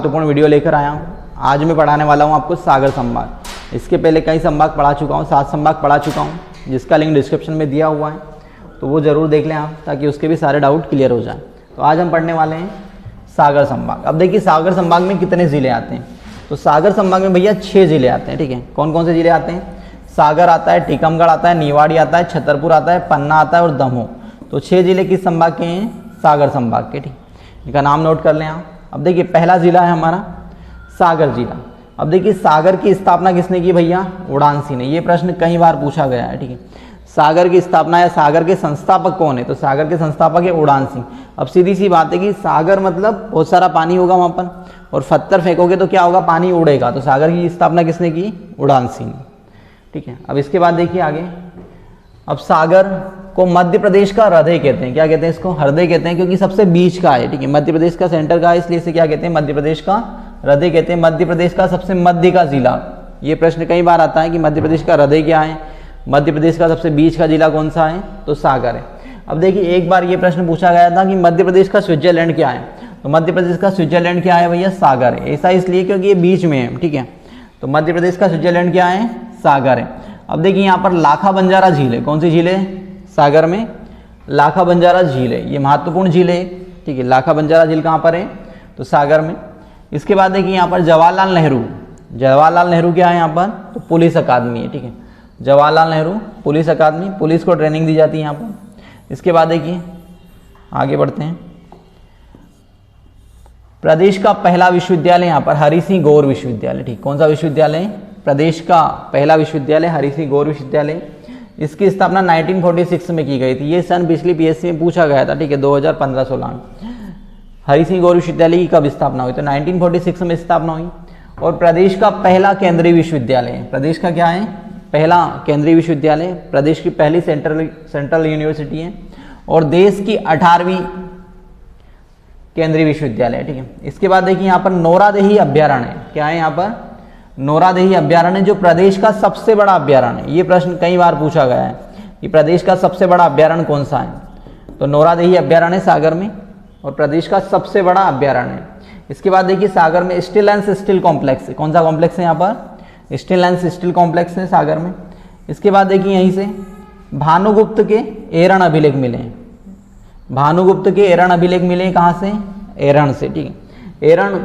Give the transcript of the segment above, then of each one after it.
महत्वपूर्ण वीडियो लेकर आया हूँ। आज मैं पढ़ाने वाला हूँ आपको सागर संभाग। इसके पहले कई संभाग पढ़ा चुका हूँ, 7 संभाग पढ़ा चुका हूँ, जिसका लिंक डिस्क्रिप्शन में दिया हुआ है, तो वो ज़रूर देख लें आप, ताकि उसके भी सारे डाउट क्लियर हो जाएं। तो आज हम पढ़ने वाले हैं सागर संभाग। अब देखिए सागर संभाग में कितने ज़िले आते हैं। तो सागर संभाग में भैया 6 ज़िले आते हैं। ठीक है, कौन कौन से ज़िले आते हैं? सागर आता है, टीकमगढ़ आता है, निवाड़ी आता है, छतरपुर आता है, पन्ना आता है और दमोह। तो 6 ज़िले किस संभाग के हैं? सागर संभाग के। ठीक, इनका नाम नोट कर लें आप। अब देखिए पहला ज़िला है हमारा सागर जिला। अब देखिए सागर की स्थापना किसने की भैया? उड़ान सिंह ने। ये प्रश्न कई बार पूछा गया है। ठीक है, सागर की स्थापना या सागर के संस्थापक कौन है? तो सागर के संस्थापक है उड़ान सिंह। अब सीधी सी बात है कि सागर मतलब बहुत सारा पानी होगा वहाँ पर, और पत्थर फेंकोगे तो क्या होगा? पानी उड़ेगा। तो सागर की स्थापना किसने की? उड़ान सिंह ने। ठीक है, अब इसके बाद देखिए आगे। अब सागर को मध्य प्रदेश का हृदय कहते हैं। क्या कहते हैं इसको? हृदय कहते हैं, क्योंकि सबसे बीच का है। ठीक है, मध्य प्रदेश का सेंटर का है, इसलिए इसे क्या कहते हैं? मध्य प्रदेश का हृदय कहते हैं। मध्य प्रदेश का सबसे मध्य का जिला, ये प्रश्न कई बार आता है कि मध्य प्रदेश का हृदय क्या है, मध्य प्रदेश का सबसे बीच का जिला कौन सा है? तो सागर है। अब देखिए एक बार ये प्रश्न पूछा गया था कि मध्य प्रदेश का स्विट्जरलैंड क्या है? तो मध्य प्रदेश का स्विट्जरलैंड क्या है भैया? सागर है। ऐसा इसलिए क्योंकि ये बीच में है। ठीक है, तो मध्य प्रदेश का स्विट्जरलैंड क्या है? सागर है। अब देखिए यहाँ पर लाखा बंजारा झील है। कौन सी झील है? सागर में लाखा बंजारा झील है। ये महत्वपूर्ण झील है। ठीक है, लाखा बंजारा झील कहाँ पर है? तो सागर में। इसके बाद देखिए यहाँ पर जवाहरलाल नेहरू। जवाहरलाल नेहरू क्या है यहाँ पर? तो पुलिस अकादमी है। ठीक है, जवाहरलाल नेहरू पुलिस अकादमी, पुलिस को ट्रेनिंग दी जाती है यहाँ पर। इसके बाद देखिए आगे बढ़ते हैं। प्रदेश का पहला विश्वविद्यालय यहाँ पर हरि सिंह गौर विश्वविद्यालय। ठीक, कौन सा विश्वविद्यालय? प्रदेश का पहला विश्वविद्यालय हरि सिंह गौर विश्वविद्यालय। इसकी स्थापना 1946 में की गई थी। ये सन पिछली पीएससी में पूछा गया था। ठीक है, 2015-16 में हरि सिंह गौर विश्वविद्यालय की कब स्थापना हुई? तो 1946 में स्थापना हुई। और प्रदेश का पहला केंद्रीय विश्वविद्यालय, प्रदेश का क्या है? पहला केंद्रीय विश्वविद्यालय, प्रदेश की पहली सेंट्रल यूनिवर्सिटी है, और देश की 18वीं केंद्रीय विश्वविद्यालय। ठीक है, इसके बाद देखिए यहाँ पर नौरादेही अभ्यारण्य है। क्या है यहाँ पर? नौरादेही अभ्यारण्य, जो प्रदेश का सबसे बड़ा अभ्यारण्य है। ये प्रश्न कई बार पूछा गया है कि प्रदेश का सबसे बड़ा अभ्यारण्य कौन सा है? तो नौरादेही अभ्यारण्य सागर में, और प्रदेश का सबसे बड़ा अभ्यारण्य है। इसके बाद देखिए सागर में स्टील एंड स्टील कॉम्प्लेक्स है। कौन सा कॉम्प्लेक्स है यहाँ पर? स्टील एंड स्टील कॉम्प्लेक्स है सागर में। इसके बाद देखिए यहीं से भानुगुप्त के एरण अभिलेख मिले हैं। भानुगुप्त के एरण अभिलेख मिले कहाँ से? एरण से। ठीक है, एरण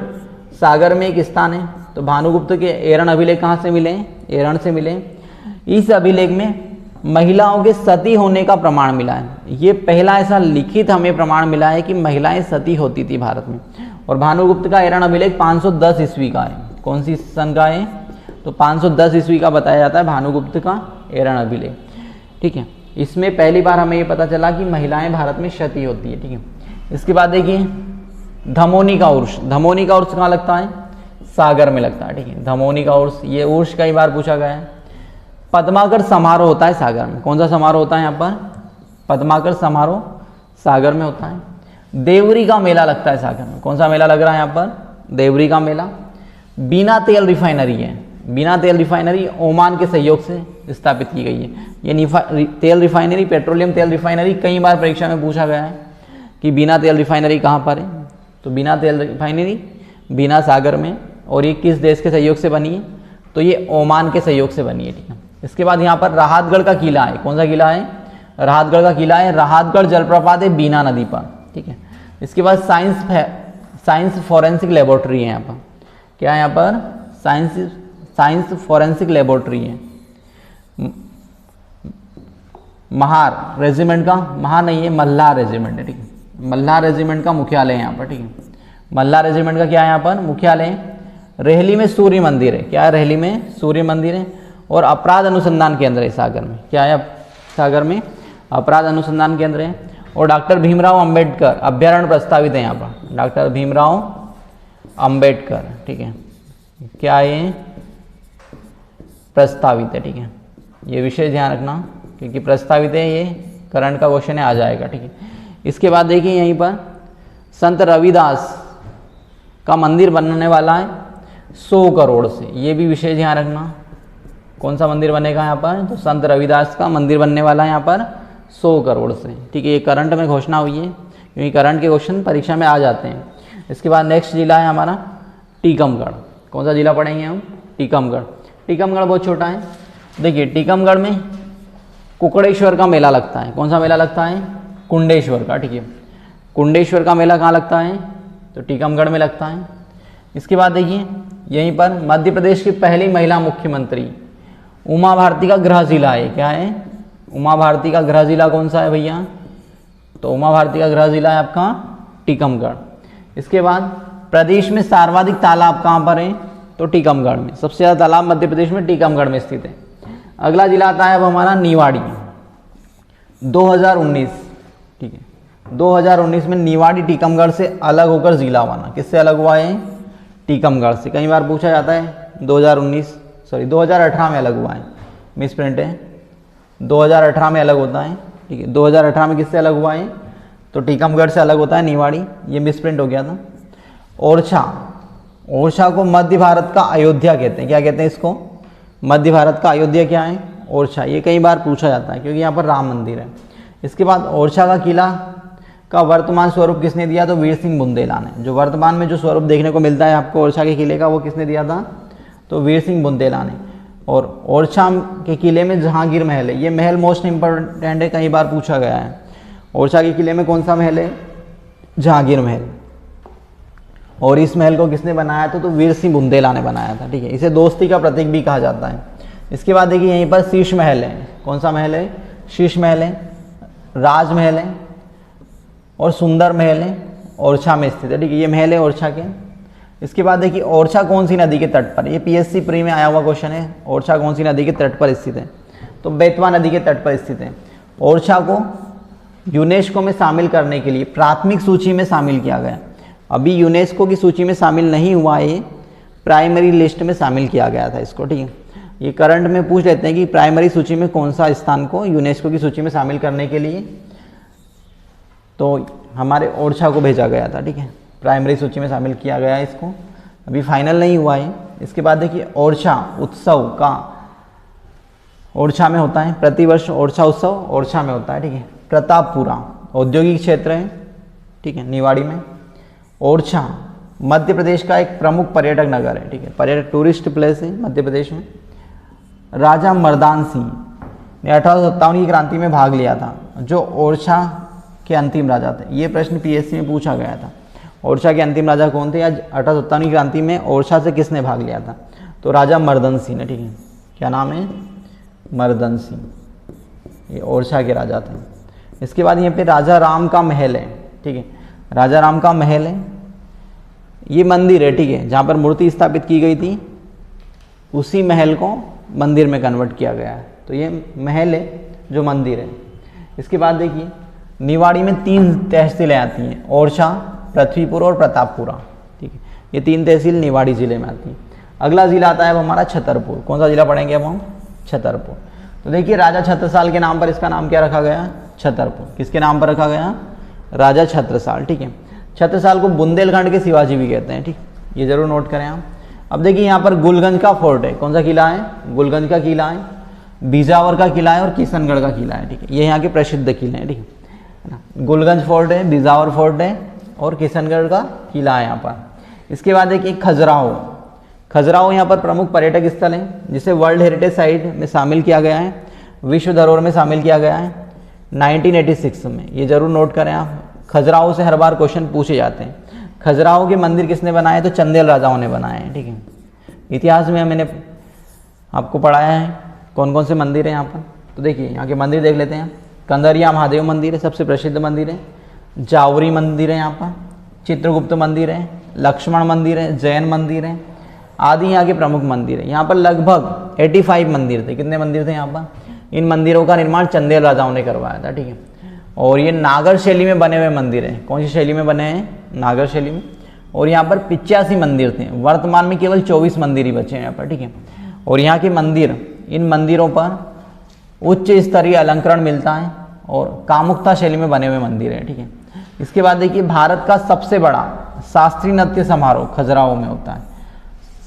सागर में एक स्थान है। तो भानुगुप्त के एरण अभिलेख कहाँ से मिले? एरण से मिले। इस अभिलेख में महिलाओं के सती होने का प्रमाण मिला है। ये पहला ऐसा लिखित हमें प्रमाण मिला है कि महिलाएं सती होती थी भारत में। और भानुगुप्त का एरण अभिलेख 510 ईस्वी का है। कौन सी सन का है? तो 510 ईस्वी का बताया जाता है भानुगुप्त का एरण अभिलेख। ठीक है, इसमें पहली बार हमें ये पता चला कि महिलाएं भारत में सती होती है। ठीक है, इसके बाद देखिए धमोनी का उर्स। धमोनी का उर्स कहाँ लगता है? सागर में लगता है। ठीक है, धमोनी का उर्स, ये उर्स कई बार पूछा गया है। पद्माकर समारोह होता है सागर में। कौन सा समारोह होता है यहाँ पर? पद्माकर समारोह सागर में होता है। देवरी का मेला लगता है सागर में। कौन सा मेला लग रहा है यहाँ पर? देवरी का मेला। बिना तेल रिफाइनरी है। बिना तेल रिफाइनरी ओमान के सहयोग से स्थापित की गई है। ये तेल रिफाइनरी, पेट्रोलियम तेल रिफाइनरी कई बार परीक्षा में पूछा गया है कि बिना तेल रिफाइनरी कहाँ पर है? तो बिना तेल रिफाइनरी बिना सागर में। और ये किस देश के सहयोग से बनी है? तो ये ओमान के सहयोग से बनी है। ठीक है, इसके बाद यहाँ पर राहतगढ़ का किला है। कौन सा किला है? राहतगढ़ का किला है। राहतगढ़ जलप्रपात है बीना नदी पर। ठीक है, इसके बाद साइंस फॉरेंसिक लेबोरेटरी है यहाँ पर। क्या है यहाँ पर? साइंस फॉरेंसिक लेबोरेटरी है। महार रेजिमेंट का, महार नहीं है, मल्हार रेजिमेंट है। ठीक है, मल्हार रेजिमेंट का मुख्यालय है यहाँ पर। ठीक है, मल्हार रेजिमेंट का क्या है यहाँ पर? मुख्यालय। रेहली में सूर्य मंदिर है। क्या है? रेहली में सूर्य मंदिर है। और अपराध अनुसंधान केंद्र है सागर में। क्या है सागर में? अपराध अनुसंधान केंद्र है। और डॉक्टर भीमराव अंबेडकर अभ्यारण्य प्रस्तावित है यहाँ पर। डॉक्टर भीमराव अंबेडकर। ठीक है, क्या है? प्रस्तावित है। ठीक है, ये विषय ध्यान रखना क्योंकि प्रस्तावित है, ये करंट का क्वेश्चन है, आ जाएगा। ठीक है, इसके बाद देखिए यहीं पर संत रविदास का मंदिर बनने वाला है 100 करोड़ से। ये भी विषय ध्यान रखना। कौन सा मंदिर बनेगा यहाँ पर? तो संत रविदास का मंदिर बनने वाला है यहाँ पर 100 करोड़ से। ठीक है, ये करंट में घोषणा हुई है क्योंकि करंट के क्वेश्चन परीक्षा में आ जाते हैं। इसके बाद नेक्स्ट जिला है हमारा टीकमगढ़। कौन सा जिला पढ़ेंगे हम? टीकमगढ़। टीकमगढ़ बहुत छोटा है। देखिए टीकमगढ़ में कुकड़ेश्वर का मेला लगता है। कौन सा मेला लगता है? कुंडेश्वर का। ठीक है, कुंडेश्वर का मेला कहाँ लगता है? तो टीकमगढ़ में लगता है। इसके बाद देखिए यहीं पर मध्य प्रदेश की पहली महिला मुख्यमंत्री उमा भारती का गृह जिला है। क्या है? उमा भारती का गृह जिला कौन सा है भैया? तो उमा भारती का गृह जिला है आपका टीकमगढ़। इसके बाद प्रदेश में सर्वाधिक तालाब कहाँ पर है? तो टीकमगढ़ में। सबसे ज़्यादा तालाब मध्य प्रदेश में टीकमगढ़ में स्थित है। अगला जिला आता है अब हमारा निवाड़ी। 2019, ठीक है, 2019 में निवाड़ी टीकमगढ़ से अलग होकर जिला बना। किससे अलग हुआ है? टीकमगढ़ से। कई बार पूछा जाता है 2018 में अलग हुआ है, मिस प्रिंट है, 2018 में अलग होता है। ठीक है, 2018 में किससे अलग हुआ है? तो टीकमगढ़ से अलग होता है निवाड़ी। ये मिस प्रिंट हो गया था। ओरछा, ओरछा को मध्य भारत का अयोध्या कहते हैं। क्या कहते हैं इसको? मध्य भारत का अयोध्या क्या है? ओरछा। ये कई बार पूछा जाता है क्योंकि यहाँ पर राम मंदिर है। इसके बाद ओरछा का किला का वर्तमान स्वरूप किसने दिया? तो वीर सिंह बुंदेला ने। जो वर्तमान में जो स्वरूप देखने को मिलता है आपको ओरछा के किले का, वो किसने दिया था? तो वीर सिंह बुंदेला ने। और ओरछा के किले में जहांगीर महल है। ये महल मोस्ट इंपॉर्टेंट है, कई बार पूछा गया है। ओरछा के किले में कौन सा महल है? जहांगीर महल। और इस महल को किसने बनाया था? तो वीर सिंह बुंदेला ने बनाया था। ठीक है, इसे दोस्ती का प्रतीक भी कहा जाता है। इसके बाद देखिए यहीं पर शीश महल है। कौन सा महल है? शीश महल है, राजमहल है और सुंदर महल है, ओरछा में स्थित है। ठीक है, ये महल है ओरछा के। इसके बाद देखिए ओरछा कौन सी नदी के तट पर? ये पीएससी प्री में आया हुआ क्वेश्चन है। ओरछा कौन सी नदी के तट पर स्थित है? तो बेतवा नदी के तट पर स्थित है। ओरछा को यूनेस्को में शामिल करने के लिए प्राथमिक सूची में शामिल किया गया। अभी यूनेस्को की सूची में शामिल नहीं हुआ है, प्राइमरी लिस्ट में शामिल किया गया था इसको। ठीक है, ये करंट में पूछ लेते हैं कि प्राइमरी सूची में कौन सा स्थान को यूनेस्को की सूची में शामिल करने के लिए, तो हमारे ओरछा को भेजा गया था। ठीक है, प्राइमरी सूची में शामिल किया गया है इसको, अभी फाइनल नहीं हुआ है। इसके बाद देखिए ओरछा उत्सव का ओरछा में होता है, प्रतिवर्ष ओरछा उत्सव ओरछा में होता है। ठीक है, प्रतापपुरा औद्योगिक क्षेत्र है। ठीक है, निवाड़ी में। ओरछा मध्य प्रदेश का एक प्रमुख पर्यटक नगर है। ठीक है, पर्यटक टूरिस्ट प्लेस है मध्य प्रदेश में। राजा मर्दान सिंह ने 1857 की क्रांति में भाग लिया था, जो ओरछा के अंतिम राजा थे। ये प्रश्न पीएससी में पूछा गया था। ओरछा के अंतिम राजा कौन थे? आज 1857 की क्रांति में ओरछा से किसने भाग लिया था? तो राजा मर्दन सिंह ने। ठीक है, क्या नाम है? मर्दन सिंह, ये ओरछा के राजा थे। इसके बाद यहाँ पे राजा राम का महल है। ठीक है, राजा राम का महल है, ये मंदिर है। ठीक है, जहाँ पर मूर्ति स्थापित की गई थी उसी महल को मंदिर में कन्वर्ट किया गया है। तो ये महल है जो मंदिर है। इसके बाद देखिए निवाड़ी में 3 तहसीलें आती हैं, ओरछा, पृथ्वीपुर और प्रतापपुरा। ठीक है, ये 3 तहसील निवाड़ी जिले में आती हैं। अगला जिला आता है अब हमारा छतरपुर। कौन सा जिला पढ़ेंगे अब हम? छतरपुर। तो देखिए राजा छत्रसाल के नाम पर इसका नाम क्या रखा गया? छतरपुर। किसके नाम पर रखा गया? राजा छत्रसाल। ठीक है, छत्रसाल को बुंदेलखंड के शिवाजी भी कहते हैं। ठीक, ये जरूर नोट करें आप। अब देखिए यहाँ पर गुलगंज का फोर्ट है। कौन सा किला है? गुलगंज का किला है, बीजावर का किला है और किशनगढ़ का किला है। ठीक है, ये यहाँ के प्रसिद्ध किले हैं। ठीक है ना, गुलगंज फोर्ट है, बीजावर फोर्ट है और किशनगढ़ का किला है यहाँ पर। इसके बाद देखिए खजुराहो। खजुराहो यहाँ पर प्रमुख पर्यटक स्थल है, जिसे वर्ल्ड हेरिटेज साइट में शामिल किया गया है, विश्व धरोहर में शामिल किया गया है 1986 में। ये जरूर नोट करें आप। खजुराहो से हर बार क्वेश्चन पूछे जाते हैं। खजुराहो के मंदिर किसने बनाए? तो चंदेल राजाओं ने बनाए हैं। ठीक है, इतिहास में मैंने आपको पढ़ाया है कौन कौन से मंदिर हैं यहाँ पर। तो देखिए यहाँ के मंदिर देख लेते हैं। कंदरिया महादेव मंदिर है, सबसे प्रसिद्ध मंदिर है। जावरी मंदिर है यहाँ पर, चित्रगुप्त मंदिर है, लक्ष्मण मंदिर है, जैन मंदिर है आदि यहाँ के प्रमुख मंदिर है। यहाँ पर लगभग 85 मंदिर थे। कितने मंदिर थे यहाँ पर? इन मंदिरों का निर्माण चंदेल राजाओं ने करवाया था। ठीक है, और ये नागर शैली में बने हुए मंदिर हैं। कौन सी शैली में बने हैं? नागर शैली में। और यहाँ पर 85 मंदिर थे। वर्तमान में केवल 24 मंदिर ही बचे हैं यहाँ पर। ठीक है, और यहाँ के मंदिर, इन मंदिरों पर उच्च स्तरीय अलंकरण मिलता है और कामुकता शैली में बने हुए मंदिर हैं। ठीक है, इसके बाद देखिए भारत का सबसे बड़ा शास्त्रीय नृत्य समारोह खजुराहो में होता है।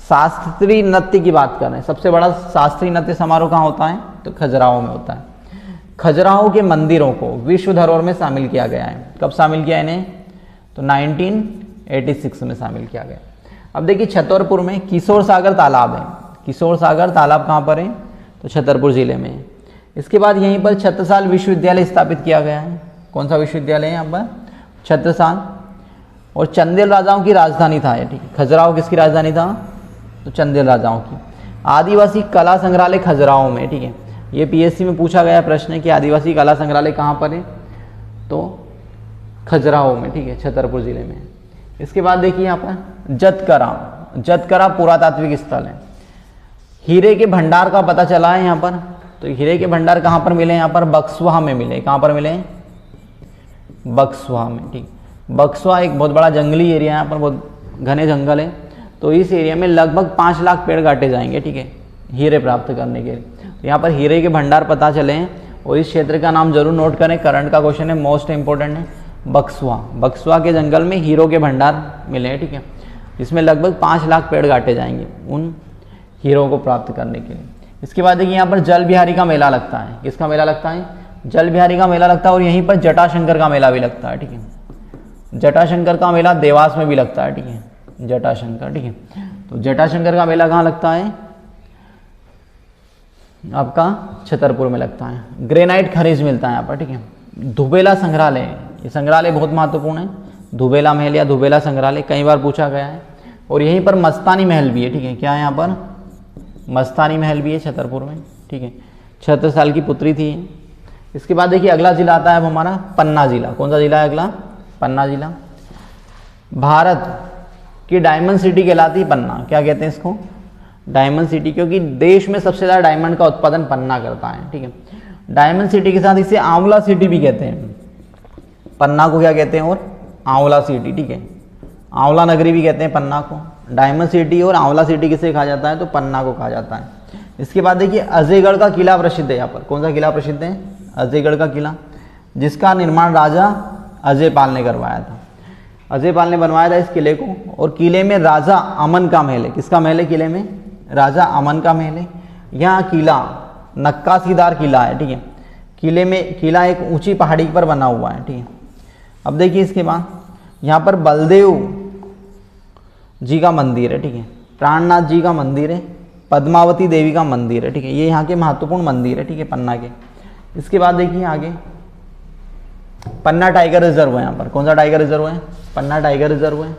शास्त्रीय नृत्य की बात कर रहे हैं, सबसे बड़ा शास्त्रीय नृत्य समारोह कहाँ होता है? तो खजुराहो में होता है। खजुराहो के मंदिरों को विश्व धरोहर में शामिल किया गया है। कब शामिल किया इन्हें? तो 1986 में शामिल किया गया। अब देखिए छतरपुर में किशोर सागर तालाब है। किशोर सागर तालाब कहाँ पर है? तो छतरपुर जिले में है। इसके बाद यहीं पर छत्रसाल विश्वविद्यालय स्थापित किया गया है। कौन सा विश्वविद्यालय है यहाँ पर? छत्रसाल। और चंदेल राजाओं की राजधानी था ये, ठीक है। खजुराहो किसकी राजधानी था? तो चंदेल राजाओं की। आदिवासी कला संग्रहालय खजुराहो में, ठीक है। ये पीएससी में पूछा गया प्रश्न है कि आदिवासी कला संग्रहालय कहाँ पर है? तो खजुराहो में, ठीक है, छतरपुर जिले में। इसके बाद देखिए यहाँ पर जतकरा। जतकरा पुरातात्विक स्थल है। हीरे के भंडार का पता चला है यहाँ पर। तो हीरे के भंडार कहाँ पर मिले? यहाँ पर बक्सवा में मिले। कहाँ पर मिले? बक्सवा में, ठीक। बक्सवा एक बहुत बड़ा जंगली एरिया है, यहाँ पर बहुत घने जंगल है। तो इस एरिया में लगभग 5 लाख पेड़ काटे जाएंगे, ठीक है, हीरे प्राप्त करने के लिए। तो यहाँ पर हीरे के भंडार पता चले हैं और इस क्षेत्र का नाम जरूर नोट करें, करंट का क्वेश्चन है, मोस्ट इंपॉर्टेंट है। बक्सवा। बक्सवा के जंगल में हीरो के भंडार मिले हैं, ठीक है, जिसमें लगभग 5 लाख पेड़ काटे जाएंगे उन हीरो को प्राप्त करने के लिए। इसके बाद देखिए यहाँ पर जल बिहारी का मेला लगता है। किसका मेला लगता है? जल बिहारी का मेला लगता है। और यहीं पर जटाशंकर का मेला भी लगता है, ठीक है। जटाशंकर का मेला देवास में भी लगता है, ठीक है, जटाशंकर, ठीक है। तो जटाशंकर का मेला कहाँ लगता है? आपका छतरपुर में लगता है। ग्रेनाइट खनिज मिलता है यहाँ पर, ठीक है। धुबेला संग्रहालय, ये संग्रहालय बहुत महत्वपूर्ण है। धुबेला महल या धुबेला संग्रहालय कई बार पूछा गया है। और यहीं पर मस्तानी महल भी है, ठीक है। क्या है यहाँ पर? मस्तानी महल भी है छतरपुर में, ठीक है। छत्रसाल की पुत्री थी। इसके बाद देखिए अगला जिला आता है अब हमारा पन्ना जिला। कौन सा जिला है अगला? पन्ना जिला। भारत की डायमंड सिटी कहलाती है पन्ना। क्या कहते हैं इसको? डायमंड सिटी, क्योंकि देश में सबसे ज़्यादा डायमंड का उत्पादन पन्ना करता है, ठीक है। डायमंड सिटी के साथ इसे आंवला सिटी भी कहते हैं। पन्ना को क्या कहते हैं? और आंवला सिटी, ठीक है। आंवला नगरी भी कहते हैं पन्ना को। डायमंड सिटी और आंवला सिटी किसे कहा जाता है? तो पन्ना को कहा जाता है। इसके बाद देखिए अजयगढ़ का किला प्रसिद्ध है यहाँ पर। कौन सा किला प्रसिद्ध है? अजयगढ़ का किला, जिसका निर्माण राजा अजयपाल ने करवाया था। अजयपाल ने बनवाया था इस किले को। और किले में राजा अमन का महल है। किसका महल है किले में? राजा अमन का महल है। यहाँ किला नक्काशीदार किला है, ठीक है। किले में किला एक ऊंची पहाड़ी पर बना हुआ है, ठीक है। अब देखिए इसके बाद यहाँ पर बलदेव जी का मंदिर है, ठीक है। प्राणनाथ जी का मंदिर है। पद्मावती देवी का मंदिर है, ठीक है। ये यहाँ के महत्वपूर्ण मंदिर है, ठीक है, पन्ना के। इसके बाद देखिए आगे पन्ना टाइगर रिजर्व है। यहाँ पर कौन सा टाइगर रिजर्व है? पन्ना टाइगर रिजर्व है,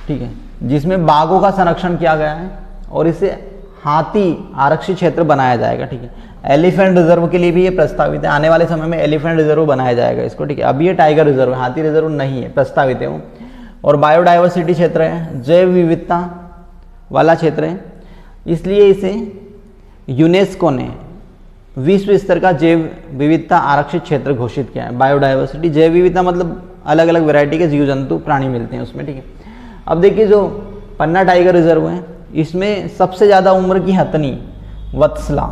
ठीक है, जिसमें बाघों का संरक्षण किया गया है। और इसे हाथी आरक्षित क्षेत्र बनाया जाएगा, ठीक है। एलिफेंट रिजर्व के लिए भी ये प्रस्तावित है। आने वाले समय में एलिफेंट रिजर्व बनाया जाएगा इसको, ठीक है। अभी ये टाइगर रिजर्व है, हाथी रिजर्व नहीं है, प्रस्तावित है वो। और बायोडाइवर्सिटी क्षेत्र है, जैव विविधता वाला क्षेत्र है, इसलिए इसे यूनेस्को ने विश्व स्तर का जैव विविधता आरक्षित क्षेत्र घोषित किया है। बायोडाइवर्सिटी, जैव विविधता मतलब अलग अलग वैरायटी के जीव जंतु प्राणी मिलते हैं उसमें, ठीक है। अब देखिए जो पन्ना टाइगर रिजर्व है, इसमें सबसे ज़्यादा उम्र की हथनी वत्सला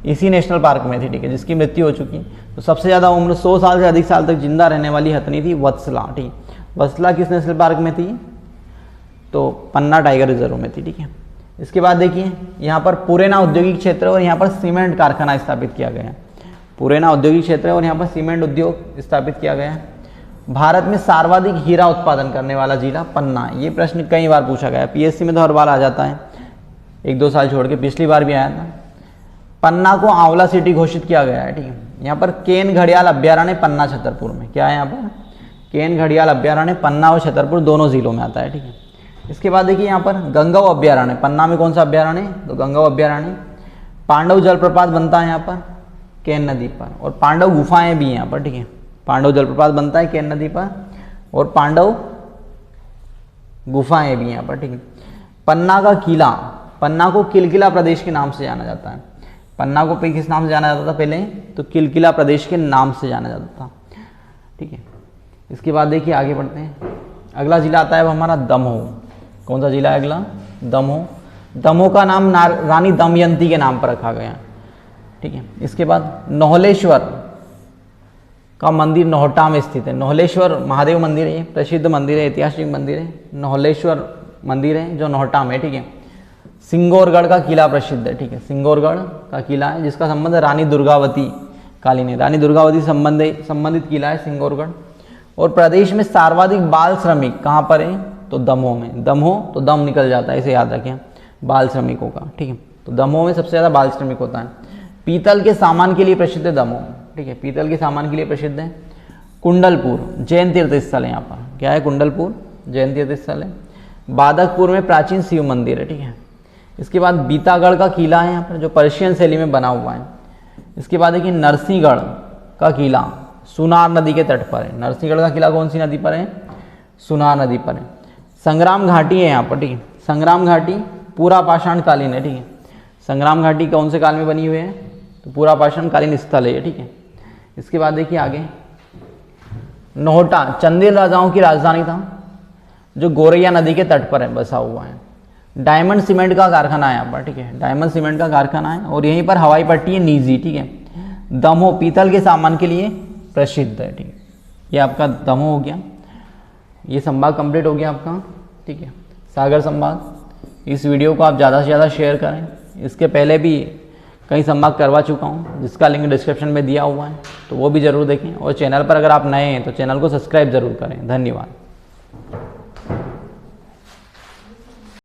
इसी नेशनल पार्क में थी, ठीक है, जिसकी मृत्यु हो चुकी है। तो सबसे ज़्यादा उम्र 100 साल से अधिक साल तक जिंदा रहने वाली हथनी थी वत्सला, ठीक है। वत्सला किस नेशनल पार्क में थी? तो पन्ना टाइगर रिजर्व में थी, ठीक है। इसके बाद देखिए यहाँ पर पुरेना औद्योगिक क्षेत्र और यहाँ पर सीमेंट कारखाना स्थापित किया गया है। पुरेना औद्योगिक क्षेत्र है और यहाँ पर सीमेंट उद्योग स्थापित किया गया है। भारत में सर्वाधिक हीरा उत्पादन करने वाला जिला पन्ना। ये प्रश्न कई बार पूछा गया है, पीएससी में तो हर बार आ जाता है, 1-2 साल छोड़ के, पिछली बार भी आया था। पन्ना को आंवला सिटी घोषित किया गया है, ठीक है। यहाँ पर केन घड़ियाल अभ्यारण्य पन्ना छतरपुर में। क्या है यहाँ पर? केन घड़ियाल अभ्यारण्य पन्ना और छतरपुर दोनों जिलों में आता है, ठीक है। इसके बाद देखिए यहाँ पर गंगाव अभ्यारण्य। पन्ना में कौन सा अभ्यारण्य? तो गंगाव अभ्यारण्य। पांडव जलप्रपात बनता है यहाँ पर केन नदी पर। और पांडव गुफाएं भी हैं यहाँ पर, ठीक है। पांडव जलप्रपात बनता है केन नदी पर और पांडव गुफाएं भी हैं यहाँ पर, ठीक है। पन्ना का किला, पन्ना को किलकिला प्रदेश के नाम से जाना जाता है। पन्ना को किस नाम से जाना जाता था पहले? तो किलकिला प्रदेश के नाम से जाना जाता था, ठीक है। इसके बाद देखिए आगे बढ़ते हैं। अगला जिला आता है हमारा दमोह। कौन सा जिला है अगला? दमोह। दमोह का नाम रानी दमयंती के नाम पर रखा गया, ठीक है। इसके बाद नौहलेश्वर का मंदिर नौहटा में स्थित है। नौहलेश्वर महादेव मंदिर है, प्रसिद्ध मंदिर है, ऐतिहासिक मंदिर है। नौहलेश्वर मंदिर है जो नौहटा में, ठीक है। सिंगौरगढ़ का किला प्रसिद्ध है, ठीक है। सिंगौरगढ़ का किला है जिसका संबंध रानी दुर्गावती कालीन है। रानी दुर्गावती संबंधित किला है सिंगौरगढ़। और प्रदेश में सर्वाधिक बाल श्रमिक कहाँ पर है? तो तो दमोह में, दमोह तो दम निकल जाता है, इसे याद रखें, बाल श्रमिकों का, ठीक है। तो दमोह में सबसे ज़्यादा बाल श्रमिक होता है। पीतल के सामान के लिए प्रसिद्ध है दमोह, ठीक है, पीतल के सामान के लिए प्रसिद्ध है। कुंडलपुर जैन तीर्थ स्थल है, यहाँ पर क्या है, कुंडलपुर जैन तीर्थ स्थल है। बादकपुर में प्राचीन शिव मंदिर है, ठीक है। इसके बाद बीतागढ़ का किला है यहाँ पर, जो पर्शियन शैली में बना हुआ है। इसके बाद देखिए नरसिंहगढ़ का किला सुनार नदी के तट पर है। नरसिंहगढ़ का किला कौन सी नदी पर है, सुनार नदी पर है। संग्राम घाटी है यहाँ पर, ठीक है, संग्राम घाटी पूरा पाषाण कालीन है, ठीक है। संग्राम घाटी कौन से काल में बनी हुई है, तो पूरा पाषाण कालीन स्थल है ये, ठीक है। इसके बाद देखिए आगे नोहटा चंदेल राजाओं की राजधानी था, जो गोरैया नदी के तट पर है, बसा हुआ है। डायमंड सीमेंट का कारखाना है यहाँ पर, ठीक है, डायमंड सीमेंट का कारखाना है। और यहीं पर हवाई पट्टी है निजी, ठीक है। दमोह पीतल के सामान के लिए प्रसिद्ध है, ठीक है। ये आपका दमोह हो गया, ये संभाग कंप्लीट हो गया आपका, ठीक है, सागर संभाग। इस वीडियो को आप ज़्यादा से ज़्यादा शेयर करें। इसके पहले भी कई संभाग करवा चुका हूँ, जिसका लिंक डिस्क्रिप्शन में दिया हुआ है, तो वो भी ज़रूर देखें। और चैनल पर अगर आप नए हैं तो चैनल को सब्सक्राइब ज़रूर करें। धन्यवाद।